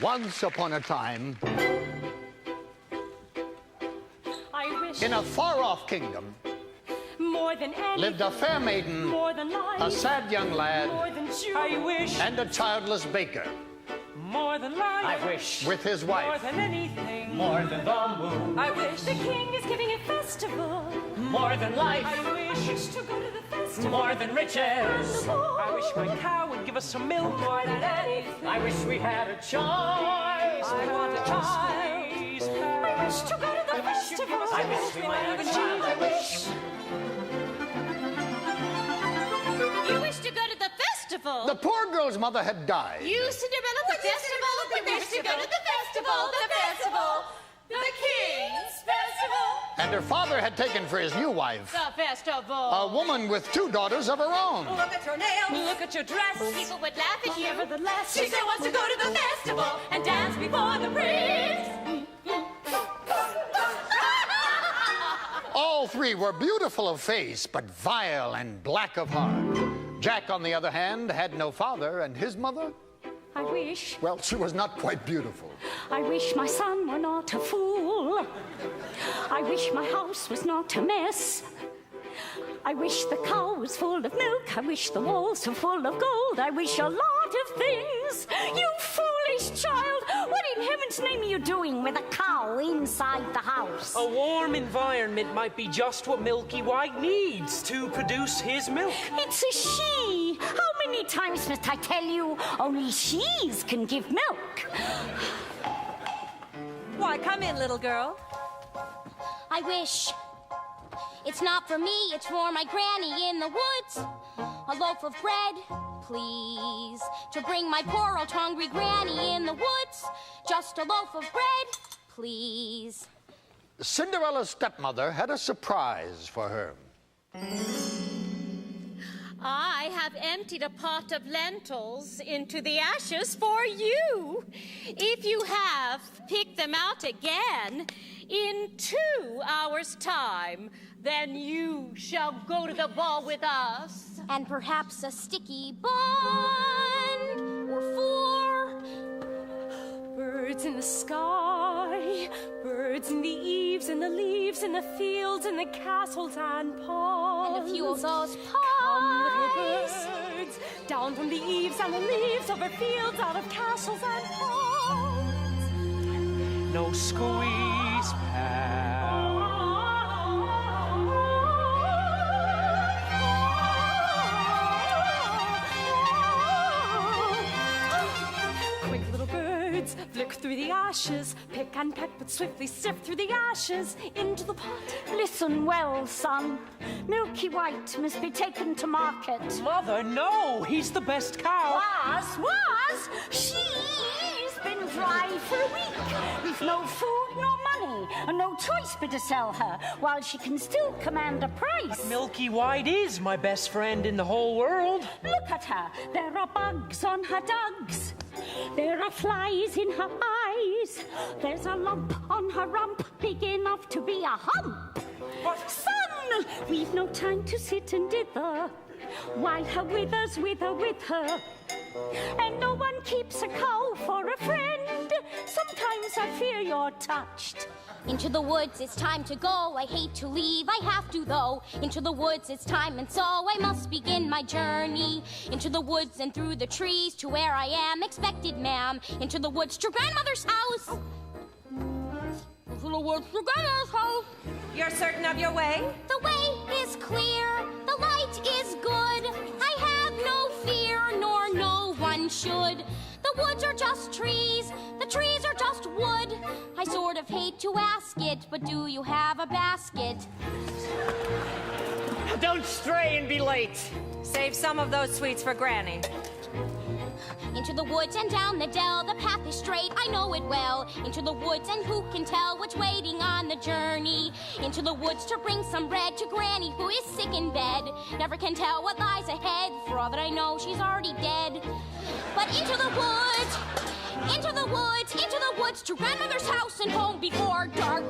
Once upon a time, I wish in a far-off kingdom, more than anything, lived a fair maiden, more than life, a sad young lad, more than joy. I wish and a childless baker, more than life. I wish with his more wife. than anything. more than the moon. I wish The king is giving a festival. More than life. I wish To go to the festival. More than riches. I wish my cow would give us some milk. More than anything. I wish we had a choice. I want a choice. I wish to go to the festival. I wish we might have a child. I wish. You wish to go to the festival? The poor girl's mother had died. You, Cinderella, the festival? You wish to go to the festival? The festival? The King's festival? And her father had taken for his new wife The festival. a woman with 2 daughters of her own. Look at your nails. Look at your dress. People would laugh at you. Nevertheless, She still wants to go to the festival and dance before the prince. All 3 were beautiful of face, but vile and black of heart. Jack, on the other hand, had no father, and his mother, I wish, well, she was not quite beautiful. I wish my son were not a fool. I wish my house was not a mess. I wish the cow was full of milk. I wish the walls were full of gold. I wish a lot of things. You foolish child! What in heaven's name are you doing with a cow inside the house? A warm environment might be just what Milky White needs to produce his milk. It's a she. How many times must I tell you? Only she's can give milk. Why, come in, little girl. I wish. It's not for me, it's for my granny in the woods. A loaf of bread, please, to bring my poor old hungry granny in the woods. Just a loaf of bread, please. Cinderella's stepmother had a surprise for her. I have emptied a pot of lentils into the ashes for you. If you have, pick them out again in 2 hours' time. Then you shall go to the ball with us. And perhaps a sticky bun or 4. Birds in the sky, birds in the eaves and the leaves and the fields and the castles and ponds. And a few of those Come, little pies. birds, down from the eaves and the leaves, over fields, out of castles and ponds. No squeeze, pal. Quick little birds, flick through the ashes, pick and peck, but swiftly sift through the ashes into the pot. Listen well, son. Milky White must be taken to market. Mother, no! He's the best cow. Was? She's been dry for a week. We've no food nor money, and no choice but to sell her, while she can still command a price. Milky White is my best friend in the whole world. Look at her. There are bugs on her dugs. There are flies in her eyes. There's a lump on her rump, big enough to be a hump. Son, we've no time to sit and dither, while her withers wither with her. And no one keeps a cow for a friend. Sometimes I fear you're touched. Into the woods, it's time to go. I hate to leave, I have to though. Into the woods, it's time, and so I must begin my journey. Into the woods and through the trees to where I am expected, ma'am. Into the woods to grandmother's house. Into the woods to grandmother's house. You're certain of your way? The way is clear, the light is good. I have no fear, nor no one should. The woods are just trees, the trees are just wood. I sort of hate to ask it, but do you have a basket? Don't stray and be late. Save some of those sweets for Granny. Into the woods and down the dell, the path is straight, I know it well. Into the woods, and who can tell what's waiting on the journey? Into the woods to bring some bread to Granny, who is sick in bed. Never can tell what lies ahead, for all that I know, she's already dead. But into the woods, into the woods, into the woods, to grandmother's house and home before dark.